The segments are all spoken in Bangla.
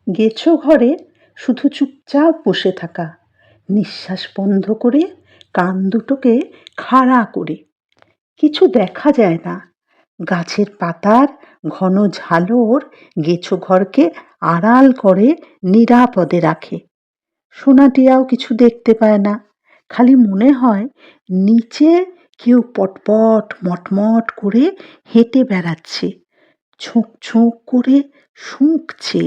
গেছো ঘরে শুধু চুপচাপ বসে থাকা, নিঃশ্বাস বন্ধ করে কান দুটোকে খাড়া করে। কিছু দেখা যায় না। গাছের পাতার ঘন ঝালর গেছো ঘরকে আড়াল করে নিরাপদে রাখে। সোনাটিয়াও কিছু দেখতে পায় না, খালি মনে হয় নিচে কেউ পটপট মটমট করে হেঁটে বেড়াচ্ছে, ছোঁক ছোঁক করে শুঁকছে।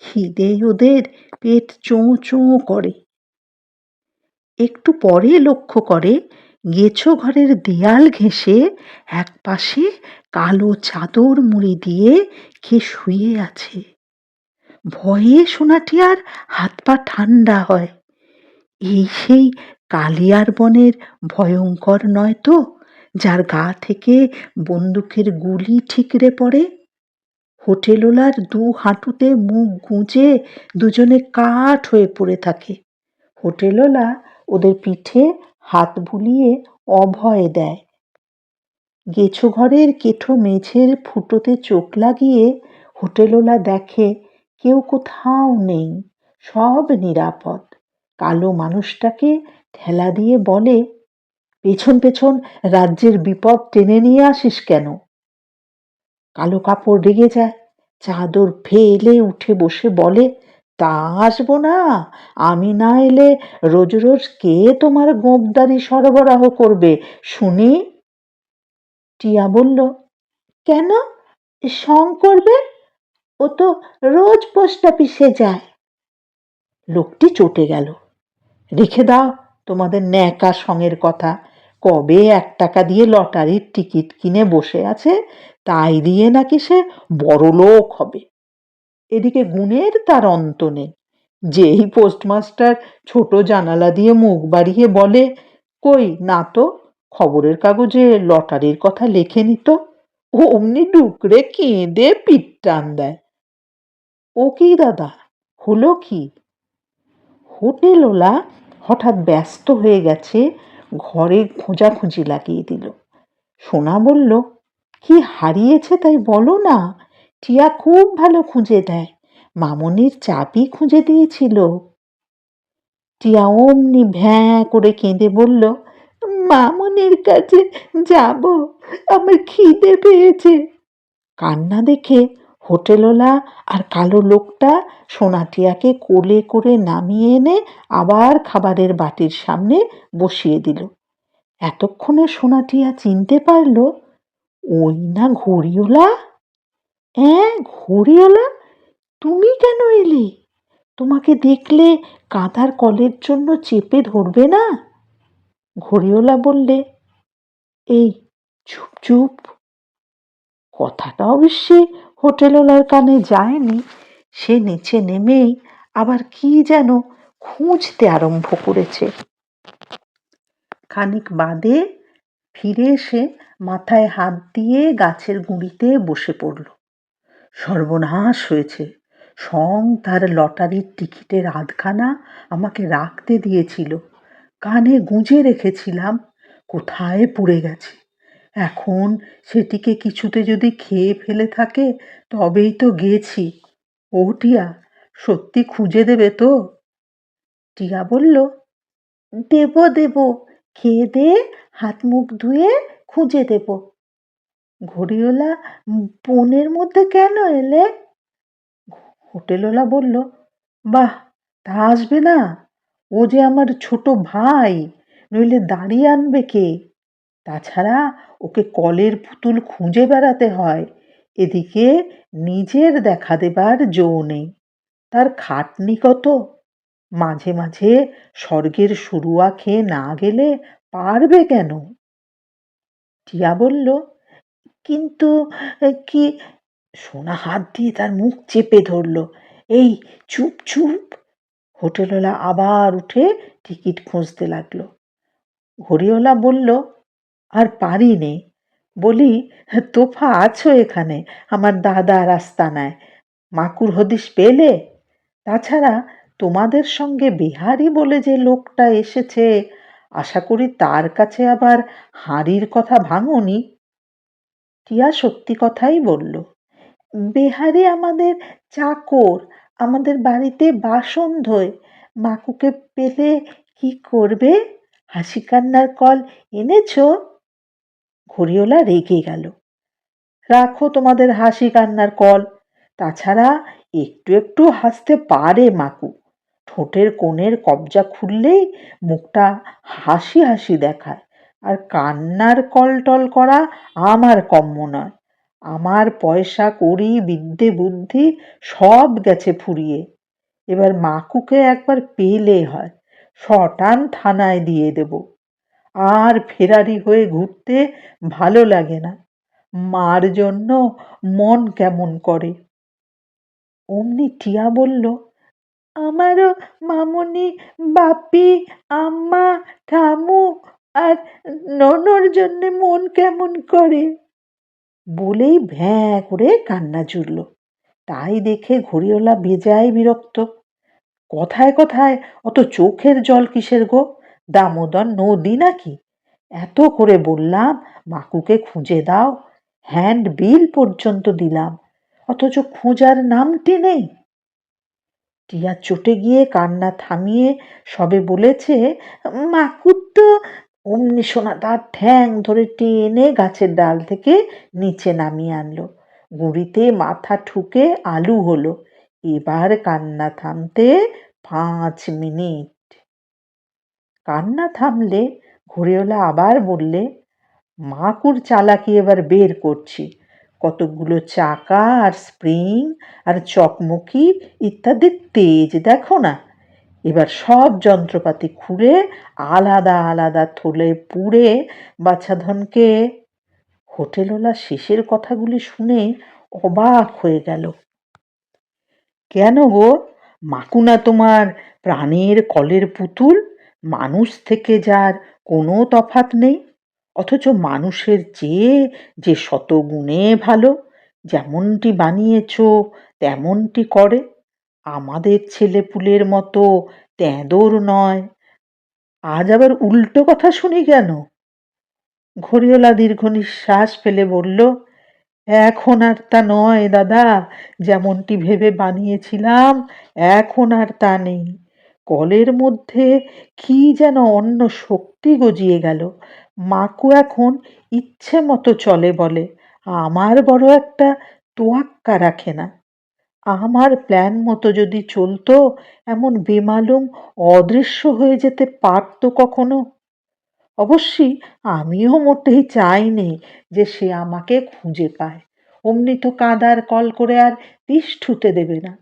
খিদে ওদের পেট চোঁ চোঁ করে। একটু পরে লক্ষ্য করে গেছো ঘরের দেয়াল ঘেঁষে একপাশে কালো চাদর মুড়ি দিয়ে কে শুয়ে আছে। ভয়ে সোনাটি আর হাত পা ঠান্ডা হয়। এই সেই কালিয়ার বনের ভয়ঙ্কর নয় তো, যার গা থেকে বন্দুকের গুলি ঠিকরে পড়ে? হোটেলওয়ালার দু হাঁটুতে মুখ গুঁজে দুজনে কাঠ হয়ে পড়ে থাকে। হোটেলওয়ালা ওদের পিঠে হাত বুলিয়ে অভয় দেয়। গেছো ঘরের কেঠো মেঝের ফুটোতে চোখ লাগিয়ে হোটেলওয়ালা দেখে কেউ কোথাও নেই, সব নিরাপদ। কালো মানুষটাকে ঠেলা দিয়ে বলে, পেছন পেছন রাজ্যের বিপদ টেনে নিয়ে আসিস কেন? কালো কাপড় রেগে যায়, চাদর ফেলে উঠে বসে বলে, তা আসবো না। আমি না এলে রোজ রোজ কে তোমার গোঁপদারি সরবরাহ করবে শুনি? টিয়া বলল, কেন সং করবে? ও তো রোজ পোস্ট অফিসে যায়। লোকটি চটে গেল। রেখে দাও তোমাদের ন্যাকা সঙের কথা। কবে 1 টাকা দিয়ে লটারির টিকিট কিনে বসে আছে, তাই দিয়ে নাকি সে বড়লোক হবে। এদিকে গুণের তার অন্ত নেই। যেই পোস্টমাস্টার ছোট জানালা দিয়ে মুখ বাড়িয়ে বলে, কই না তো, খবরের কাগজে লটারির কথা লেখেনি তো, অমনি ডুকরে কেঁদে পিঠ টান দেয়। ও কি দাদা, হলো কি? হোটেলওয়ালা হঠাৎ ব্যস্ত হয়ে গেছে, ঘরে খোঁজাখুঁজি লাগিয়ে দিল। সোনা বলল, কি হারিয়েছে তাই বলো না। টিয়া খুব ভালো খুঁজে দেয়, মামনির চাবি খুঁজে দিয়েছিল। টিয়া অমনি ভ্যাঁ করে কেঁদে বলল, মামনির কাছে যাব, আমার খিদে পেয়েছে। কান্না দেখে হোটেলওয়ালা আর কালো লোকটা সোনাটিয়াকে কোলে করে নামিয়ে এনে আবার খাবারের বাটির সামনে বসিয়ে দিল। এতক্ষণে সোনাটিয়া চিনতে পারল, ওই না ঘড়িওয়ালা। ঘড়িওয়ালা, তুমি কেন এলে? তোমাকে দেখলে কাঁদার কলের জন্য চেপে ধরবে না? ঘড়িওয়ালা বললে, এই চুপ চুপ। কথাটা অবশ্যই হোটেলওয়ালার কানে যায়নি। সে নিচে নেমেই আবার কি যেন খুঁজতে আরম্ভ করেছে। খানিক বাদে ফিরে এসে মাথায় হাত দিয়ে গাছের গুঁড়িতে বসে পড়ল। সর্বনাশ হয়েছে। সং তার লটারির টিকিটের আধখানা আমাকে রাখতে দিয়েছিল, কানে গুঁজে রেখেছিলাম, কোথায় পড়ে গেছে। এখন সেটিকে কিছুতে যদি খেয়ে ফেলে থাকে তবেই তো গেছি। ও টিয়া, সত্যি খুঁজে দেবে তো? টিয়া বলল, দেব দেব, খেয়ে দে হাত মুখ ধুয়ে খুঁজে দেব। ঘড়িওয়ালা, বনের মধ্যে কেন এলে? হোটেলওয়ালা বলল, বাহ, তা আসবে না। ও যে আমার ছোট ভাই, নইলে দাঁড়িয়ে আনবে কে? তাছাড়া ওকে কলের পুতুল খুঁজে বেড়াতে হয়, এদিকে নিজের দেখা দেবার জো নেই। তার খাটনি কত। মাঝে মাঝে স্বর্গের শুরুয়া খেয়ে না গেলে পারবে কেন? টিয়া বলল, কিন্তু কি? সোনা হাত দিয়ে তার মুখ চেপে ধরল। এই চুপ চুপ। হোটেলওয়ালা আবার উঠে টিকিট খুঁজতে লাগলো। ঘড়িওয়ালা বলল, আর পারি নে। বলি, তোফা আছো এখানে আমার দাদার আস্তানায়, মাকুর হদিস পেলে? তাছাড়া তোমাদের সঙ্গে বিহারি বলে যে লোকটা এসেছে, আশা করি তার কাছে আবার হাঁড়ির কথা ভাঙনি? টিয়া সত্যি কথাই বলল, বেহারি আমাদের চাকর, আমাদের বাড়িতে বাসন ধোয়, মাকুকে পেলে কি করবে? হাসি কান্নার কল এনেছো? ঘড়িওয়ালা রেগে গেল। রাখো তোমাদের হাসি কান্নার কল। তাছাড়া একটু একটু হাসতে পারে মাকু। ঠোঁটের কোণের কবজা খুললেই মুখটা হাসি হাসি দেখায়। আর কান্নার কল টল করা আমার কম্ম নয়। আমার পয়সা কড়ি বিদ্যে বুদ্ধি সব গেছে ফুরিয়ে। এবার মাকুকে একবার পেলে হয়, শটান থানায় দিয়ে দেব। আর ফেরারি হয়ে ঘুরতে ভালো লাগে না। মার জন্য মন কেমন করে। অমনি টিয়া বলল, আমারও মামুনি, বাপি, আম্মা, ঠামু আর ননর জন্য মন কেমন করে। বলেই ভ্যাঁ করে কান্না জুড়ল। তাই দেখে ঘড়িওয়ালা বেজায় বিরক্ত। কথায় কথায় অত চোখের জল কিসের গো? দামোদর নদী নাকি? এত করে বললাম মাকুকে খুঁজে দাও, হ্যান্ড বিল পর্যন্ত দিলাম, অথচ খোঁজার নামটি নেই। টিয়া চটে গিয়ে কান্না থামিয়ে সবে বলেছে, মাকুর তো, অমনি সোনা তার ঠ্যাং ধরে টেনে গাছের ডাল থেকে নিচে নামিয়ে আনলো। গুঁড়িতে মাথা ঠুকে আলু হলো। এবার কান্না থামতে 5 মিনিট। কান্না থামলে ঘড়িওয়ালা আবার বললে, মাকুর চালাকি এবার বের করছি। কতগুলো চাকা আর স্প্রিং আর চকমকি ইত্যাদি তেজ দেখো না। এবার সব যন্ত্রপাতি খুলে আলাদা আলাদা থলে পুড়ে বাছাধনকে। হোটেলওয়ালা শেষের কথাগুলি শুনে অবাক হয়ে গেল। কেন গো? মাকু না তোমার প্রাণের কলের পুতুল? মানুষ থেকে যার কোনো তফাৎ নেই, অথচ মানুষের চেয়ে যে শত গুণে ভালো। যেমনটি বানিয়েছ তেমনটি করে। আমাদের ছেলেপুলের মতো তেঁদোর নয়। আজ আবার উল্টো কথা শুনি কেন? ঘড়িওয়ালা দীর্ঘ নিঃশ্বাস ফেলে বলল, এখন আর তা নয় দাদা। যেমনটি ভেবে বানিয়েছিলাম এখন আর তা নেই। কলের মধ্যে কি যেন অন্য শক্তি গজিয়ে গেল। মাকু এখন ইচ্ছে মতো চলে বলে। আমার বড় একটা তোয়াক্কা রাখে না। আমার প্ল্যান মতো যদি চলতো এমন বেমালুম অদৃশ্য হয়ে যেতে পারতো কখনো। অবশ্যই আমিও মোটেই চাইনি যে সে আমাকে খুঁজে পায়। অমনি তো কাঁদার কল করে আর পিঠ ঠুতে দেবে না।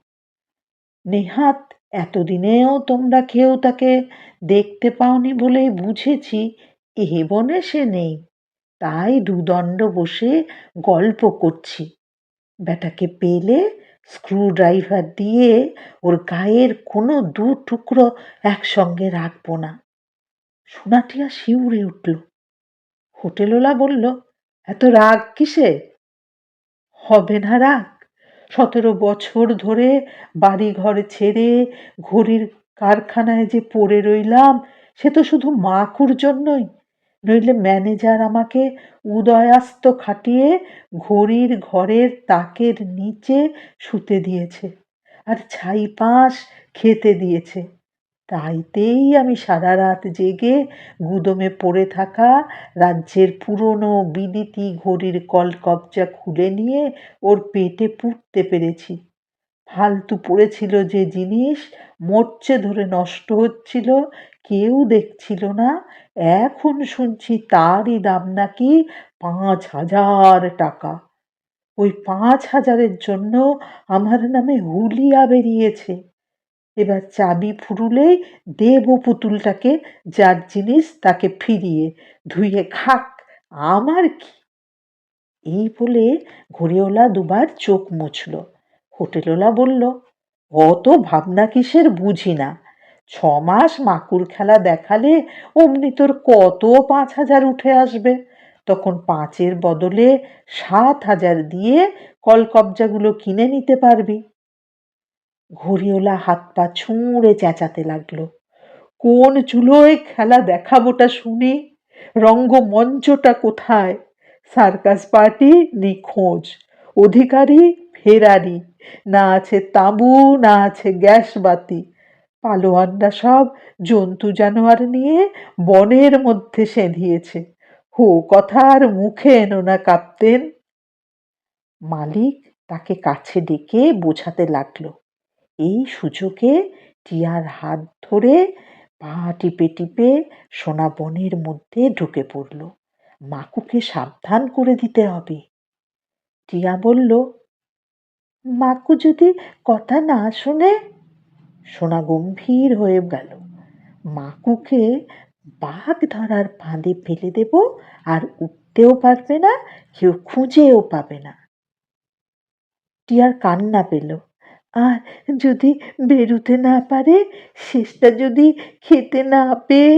নেহাত এতদিনেও তোমরা কেউ তাকে দেখতে পাওনি বলেই বুঝেছি এ বনে সে নেই। তাই দুদণ্ড বসে গল্প করছি। ব্যাটাকে পেলে স্ক্রু ড্রাইভার দিয়ে ওর গায়ের কোনো 2 টুকরো একসঙ্গে রাখবো না। সোনাটিয়া শিউরে উঠল। হোটেলওয়ালা বলল, এত রাগ কিসে? হবে না রাগ? 17 বছর ধরে বাড়ি ঘর ছেড়ে ঘড়ির কারখানায় যে পড়ে রইলাম সে তো শুধু মাকুর জন্যই। নইলে ম্যানেজার আমাকে উদয়াস্ত খাটিয়ে ঘড়ির ঘরের তাকের নিচে শুতে দিয়েছে আর ছাইপাঁশ খেতে দিয়েছে। তাইতেই আমি সারা রাত জেগে গুদোমে পড়ে থাকা রাজ্যের পুরনো বিলিতি ঘড়ির কলকবজা খুলে নিয়ে ওর পেটে পুরতে পেরেছি। ফালতু পড়েছিল যে জিনিস মরচে ধরে নষ্ট হচ্ছিল, কেউ দেখছিল না, এখন শুনছি তারই দাম নাকি 5,000 টাকা। ওই 5,000-এর জন্য আমার নামে হুলিয়া বেরিয়েছে। এবার চাবি ফুরুলেই দেব পুতুলটাকে, যার জিনিস তাকে ফিরিয়ে, ধুয়ে খাক, আমার কি। এই বলে ঘড়িওয়ালা দুবার চোখ মুছল। হোটেলওয়ালা বলল, অত ভাবনা কিসের বুঝি না। 6 মাস মাকুর খেলা দেখালে অমনি তোর কত 5,000 উঠে আসবে। তখন 5-এর বদলে 7,000 দিয়ে কলকবজাগুলো কিনে নিতে পারবি। ঘড়িওয়ালা হাত পা ছুঁড়ে চেঁচাতে লাগলো, কোন চুলোয় খেলা দেখাবোটা শুনি? রঙ্গমঞ্চটা কোথায়? সার্কাস পার্টি নিখোঁজ, অধিকারী ফেরারি, না আছে তাঁবু, না আছে গ্যাস বাতি। পালোয়ানরা সব জন্তু জানোয়ার নিয়ে বনের মধ্যে সেঁধিয়েছে। ও কথা আর মুখে এনো না কাপ্তেন। মালিক তাকে কাছে ডেকে বোঝাতে লাগলো। এই সুযোগে টিয়ার হাত ধরে পা টিপে টিপে সোনা বনের মধ্যে ঢুকে পড়ল। মাকুকে সাবধান করে দিতে হবে। টিয়া বলল, মাকু যদি কথা না শোনে? সোনা গম্ভীর হয়ে গেল। মাকুকে বাঘ ধরার ফাঁদে ফেলে দেব, আর উঠতেও পারবে না, কেউ খুঁজেও পাবে না। টিয়ার কান্না পেল। আর যদি বেরুতে না পারে, শেষটা যদি খেতে না পেয়ে?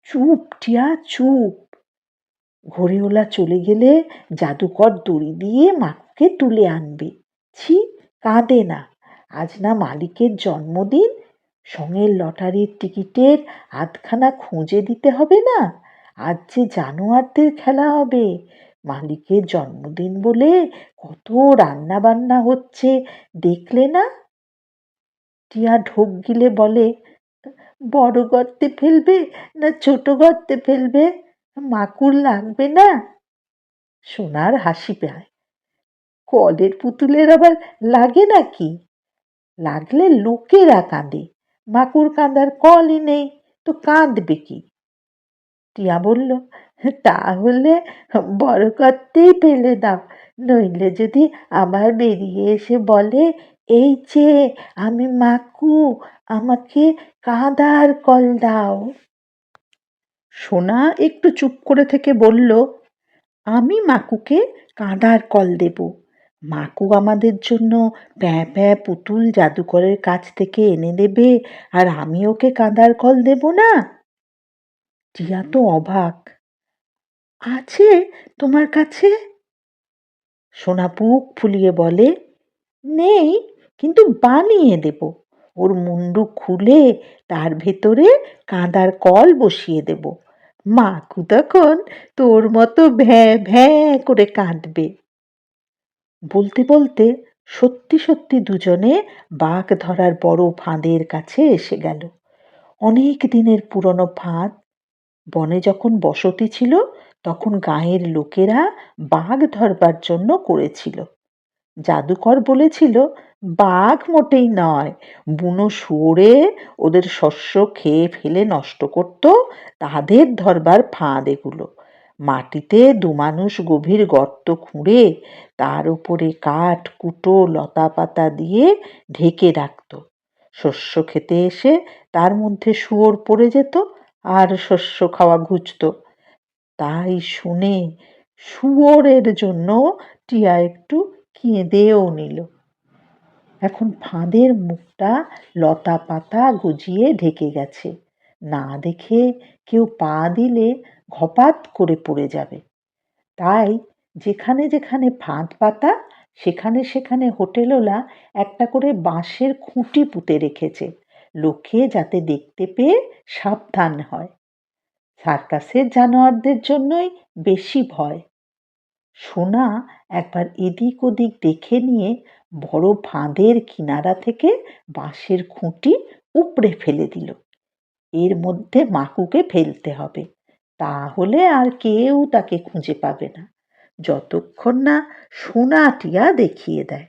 চুপ টিয়া, চুপ। ঘড়িওয়ালা চলে গেলে জাদুকর দড়ি দিয়ে মাকুকে তুলে আনবে। ছি, কাঁদে না। আজ না মালিকের জন্মদিন, সঙ্গের লটারির টিকিটের আধখানা খুঁজে দিতে হবে না? আজ যে জানোয়ারদের খেলা হবে। মালিকের জন্মদিন বলে কত রান্না বান্না হচ্ছে, দেখলে না? টিয়া ঢোক গিলে বলে, বড় গর্তে ফেলবে না ছোট গর্তে ফেলবে? মাকুর লাগবে না? সোনার হাসি পায়। কলের পুতুলের আবার লাগে নাকি? লাগলে লোকেরা কাঁদে, মাকুর কাঁদার কলই নেই, তো কাঁদবে কি? টিয়া বলল, তাহলে বড় গর্তেই ফেলে দাও। নইলে যদি আবার বেরিয়ে এসে বলে, এই যে আমি মাকু, আমাকে কাঁদার কল দাও। সোনা একটু চুপ করে থেকে বলল, আমি মাকুকে কাঁদার কল দেব। মাকু আমাদের জন্য প্যাঁ প্যাঁ পুতুল জাদুকরের কাছ থেকে এনে দেবে, আর আমি ওকে কাঁদার কল দেব না? টিয়া তো অবাক। আছে তোমার কাছে? সোনা বুক ফুলিয়ে বলে, নেই, কিন্তু বানিয়ে দেব। ওর মুন্ডু খুলে তার ভেতরে কাঁদার কল বসিয়ে দেব। মাকু তখন তোর মতো ভ্যাঁ ভ্যাঁ করে কাঁদবে। বলতে বলতে সত্যি সত্যি দুজনে বাঘ ধরার বড় ফাঁদের কাছে এসে গেল। অনেক দিনের পুরনো ফাঁদ। বনে যখন বসতি ছিল, তখন গাঁয়ের লোকেরা বাঘ ধরবার জন্য করেছিল। জাদুকর বলেছিল, বাঘ মোটেই নয়, বুনো শুয়োরে ওদের শস্য খেয়ে ফেলে নষ্ট করত, তাদের ধরবার ফাঁদ এগুলো। মাটিতে দুমানুষ গভীর গর্ত খুঁড়ে তার উপরে কাঠ কুটো লতা পাতা দিয়ে ঢেকে রাখত। শস্য খেতে এসে তার মধ্যে শুয়োর পড়ে যেত, আর শস্য খাওয়া ঘুচত। তাই শুনে শুয়োরের জন্য টিয়া একটু কেঁদেও নিল। এখন ফাঁদের মুখটা লতা পাতা গজিয়ে ঢেকে গেছে। না দেখে কেউ পা দিলে ঘপাত করে পড়ে যাবে। তাই যেখানে যেখানে ফাঁদ পাতা, সেখানে সেখানে হোটেলওয়ালা একটা করে বাঁশের খুঁটি পুঁতে রেখেছে, লোকে যাতে দেখতে পেয়ে সাবধান হয়। সার্কাসের জানোয়ারদের জন্যই বেশি ভয়। সোনা একবার এদিক ওদিক দেখে নিয়ে বড় ফাঁদের কিনারা থেকে বাঁশের খুঁটি উপড়ে ফেলে দিল। এর মধ্যে মাকুকে ফেলতে হবে, তাহলে আর কেউ তাকে খুঁজে পাবে না, যতক্ষণ না সোনা টিয়া দেখিয়ে দেয়।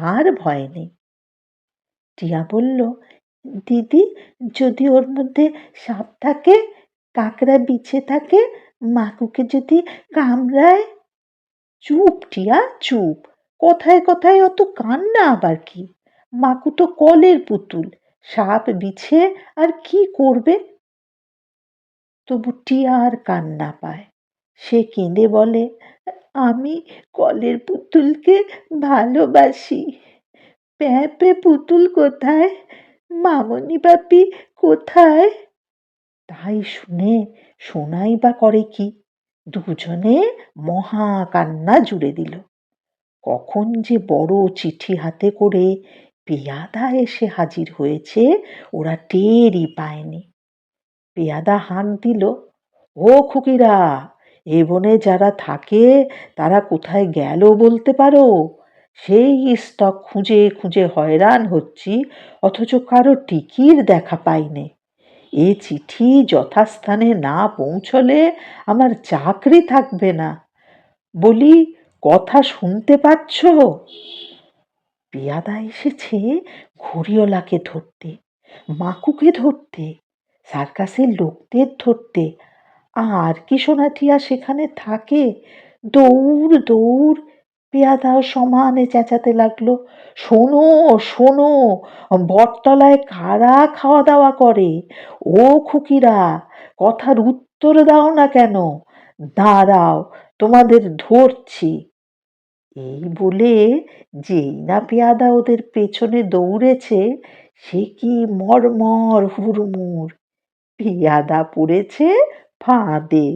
আর ভয় নেই। টিয়া বলল, দিদি, যদি ওর মধ্যে সাপ থাকে, কাকড়া বিছে থাকে, মাকুকে যদি কামড়ায়? চুপ টিয়া, চুপ। কথায় কথায় অত কান্না আবার কি? মাকু তো কলের পুতুল, সাপ বিছে আর কি করবে? তবু টিয়া আর কান্না পায়। সে কেঁদে বলে, আমি কলের পুতুলকে ভালোবাসি। প্যাঁ প্যাঁ পুতুল কোথায়? মামনি বাপি কোথায়? তাই শুনে সোনাই বা করে কি? দুজনে মহা কান্না জুড়ে দিল। কখন যে বড় চিঠি হাতে করে পেয়াদা এসে হাজির হয়েছে, ওরা টেরই পায়নি। পেয়াদা হাঁক দিল, ও খুকিরা, এ বনে যারা থাকে তারা কোথায় গেল বলতে পারো? সেই স্টক খুঁজে খুঁজে হয়রান হচ্ছি, অথচ কারো টিকির দেখা পাইনে। এ চিঠি যথাস্থানে না পৌঁছলে আমার চাকরি থাকবে না। বলি, কথা শুনতে পাচ্ছ? পেয়াদা এসেছে ঘড়িওয়ালাকে ধরতে, মাকুকে ধরতে, সার্কাসের লোকদের ধরতে। আর কি সোনাটিয়া সেখানে থাকে? দৌড় দৌড়। পেয়াদাও সমানে চেঁচাতে লাগলো, শোনো শোনো, বটতলায় কারা খাওয়া দাওয়া করে? ও খুকিরা, কথার উত্তর দাও না কেন? দাঁড়াও, তোমাদের ধরছি। এই বলে যেই না পেয়াদা ওদের পেছনে দৌড়েছে, সে কি মরমর হুড়মুড়, পেয়াদা পড়েছে ফাঁদে।